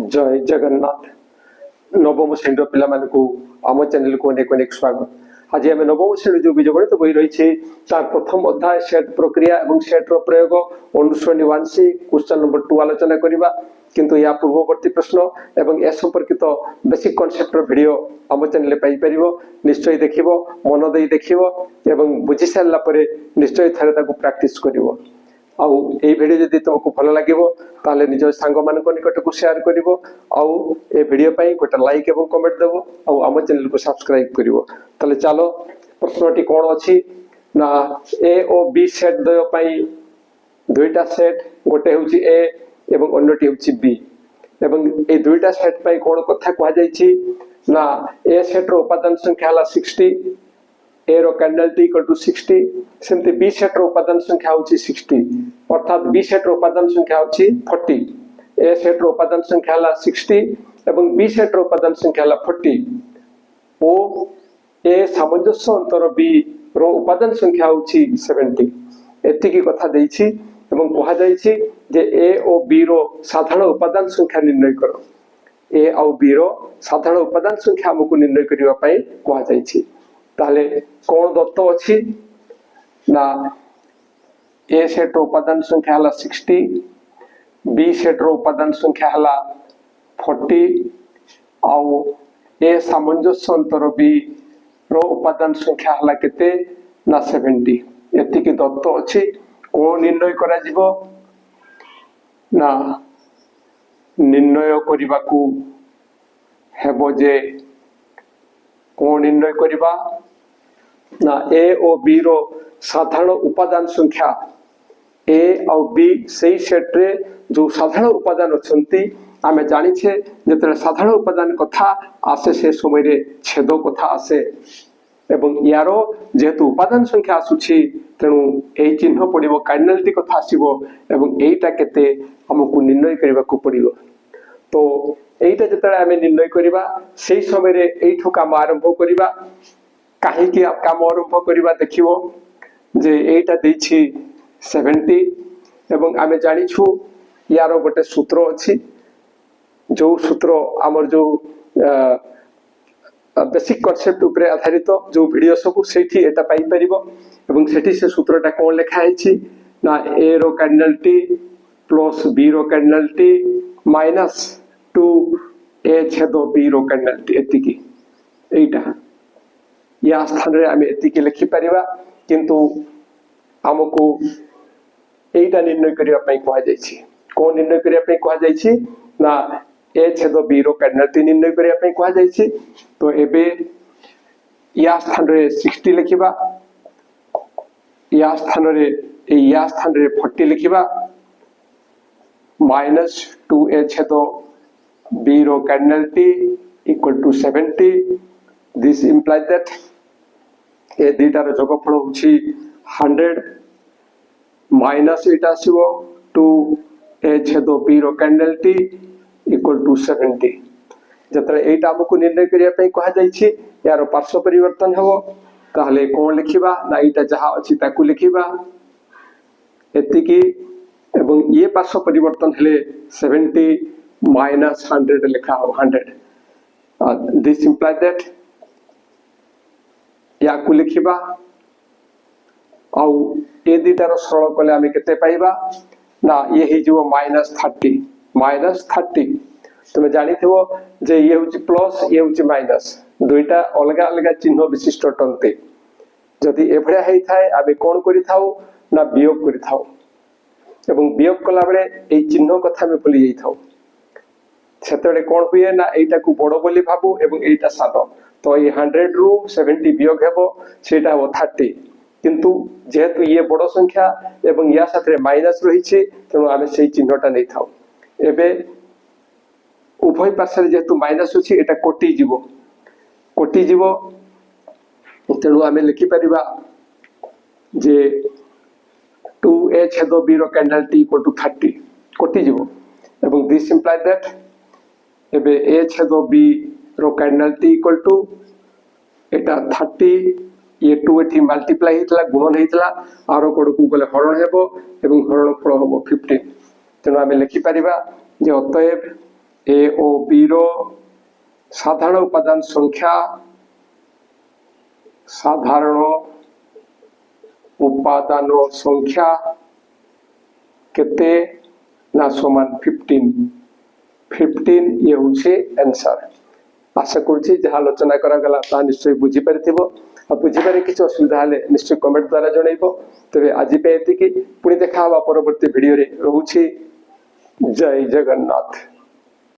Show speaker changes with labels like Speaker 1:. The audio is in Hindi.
Speaker 1: जय जगन्नाथ नवम श्रेणी पिला आम चैनल को अनेक अनेक स्वागत। आज आम नवम श्रेणी जो बीजगणित बही रही प्रथम अध्याय सेट प्रक्रिया और सेट प्रयोग अनुश्रेणी 1C क्वेश्चन नंबर 2 आलोचना करवा। किंतु या पूर्ववर्ती प्रश्न एवं या संपर्कित बेसिक कॉन्सेप्ट वीडियो आम चैनल पाइपर निश्चय देख मन दे देख बुझी सारा निश्चय थे प्रैक्टिस कर वीडियो जदि तुमको भल लगे ताले निज सांग मान निकट को शेयर कर वीडियो गोटे लाइक और कमेंट देव आम चैनल को सब्सक्राइब कर। चलो प्रश्नटी कौन अच्छी ना ए और बी सेट द्वय दुईटा सेट गोटे हूँ ए एवं अन्यटी हूँ बी एवं ए दुईटा सेट कौन कथा कहुई ना ए सेट उपादान संख्या है 60 ए रो कैंडल टी इक्वल टू 60 सेमती बी सेट रो उपादान संख्या होची 60 अर्थात बी सेट रो उपादान संख्या होची 40 ए सेट रो उपादान संख्या है 60 एवं बी सेट रो उपादान संख्या है 40 ओ ए सामंजस्य अंतर बी रो उपादान संख्या होची 70 एति की कथा देछि एवं कहा जायछि जे ए और बी रो साधारण उपादान संख्या निर्णय करो। ए और बी रो साधारण उपादान संख्या हमकु निर्णय करिवा पई कहा जायछि। ताले कौन दत्त अच्छी ना ए सेट उपादान संख्या है 60 बी सेट उपादान संख्या है 40 आउ ए सामंजस्य अंतर बी रो उपादान संख्या है केते ना 70 एतिकी दत्त अच्छी कौन निर्णय करा जीवो ना निर्णय करबा को हेबो जे कौन निर्णय करबा ना ए और बी रो साधारण उपादान संख्या ए और बी सही सेट रे जो साधारण उपादान अछंती आमे जानि छे जतरे साधारण उपादान कथा आसे से समय रे छेद कथा आसे एवं यारो जेतु उपादान संख्या आसुछि तेणु एई चिन्ह पड़िबो कार्डिनलिटी कथा आसीबो एवं एईटा केते हमकु निर्णय करबा को पड़िबो। तो एईटा जतरे आमे निर्णय करबा सेही समय रे एईठो काम आरंभ करबा कहीं काम आरंभ करवा देखिवो जे एटा देछि 70 एवं आमे जानिछु यार गोटे सूत्र अछि जो सूत्र आमर जो बेसिक कॉन्सेप्ट उपरे आधारित जो वीडियो सब सेठी एटा पाई परिबो एवं सेठी से सूत्रटा कोन लेखा आइछि ना ए रो कैंडलटी प्लस बी रो कैंडलटी माइनस 2 ए छेद बी रो कैंडलटी एतिकी एटा या स्थान रे आमे एतिकी लिखि परिबा किंतु हमको एटा निर्णय करिया पई कहा जायछि। कोन निर्णय करिया पई कहा जायछि ना ए छेद बी रो कैंडलटी निर्णय करिया पई कहा जायछि। तो एबे या स्थान रे 60 लिखिबा या स्थान रे 40 लिखिबा माइनस 2 ए छेद बी रो cardinality equal to 70 this implies that ए दुईटार जोगफल होछि 100 माइनस एटा आसीबो 2 ए छेद बी रो कैंडलटी इक्वल टू 70 जतरे एटा हमकु निर्णय करिया पई कहा जायछि यार पार्श्व परिवर्तन हेबो ताहले कोन लिखिबा ना एटा जहा अछि ताकु लिखिबा एतिकी एवं ये पार्श्व परिवर्तन हेले 70 माइनस 100 लिखा हो 100 दिस इम्प्लाइज दैट या को लिखिबा आउ ए दुईटार सरल कले आमे केते पाइबा ना ये हे जो माइनस 30 तुम जानिथिबो जे ये होची प्लस ये होची माइनस दुईटा अलग अलग चिन्ह विशिष्ट टंते जदि एभळा हेई थाए आमे कोन करि थाउ ना वियोग करि थाउ एवं वियोग कला बेले ए चिन्ह कथा में भूली जाई थाउ सेतबेले कोन हुए ना एटा को बड़ बोली भाबू एवं एटा सानो तो ये 100 रु 70 वियोग हेबो सेटा हो 30 किंतु जेहेतु ये बड़ संख्या एवं या साथे माइनस रही छे तेणु आमे सेही चिन्हटा नै थाउ एबे उभय पार्श्व जेहेतु माइनस अछि एटा कोटी जीवो तेणु आमे लिखि परिबा जे 2 ए छेद बी रो कैंडलटी इक्वल टू 30 कोटी जीवो एवं दिस इम्प्लाइज दैट एबे ए छेद बी रो कैंडलटी इक्वल टू एटा 30 ये 2 एठी मल्टीप्लाई हितला गुणन हितला आरो कोड को गले हरण हेबो एवं हरण फल हेबो 15 तेणु आमे लिखि परिबा जे अतएव ए ओ बी रो साधारण उपादान संख्या साधारण उपादान संख्या केते ना समान 15 ये होचे आंसर। आशा करुच्ची जहाँ आलोचना करागला ता निश्चय बुझी पारिथिबो आ बुझी पारे किछ असुविधा हेले निश्चय कमेंट द्वारा जणैबो। तबे आज पे एतिकी पुणी देखा हवा परवर्ती वीडियो रे। रहूची जय जगन्नाथ।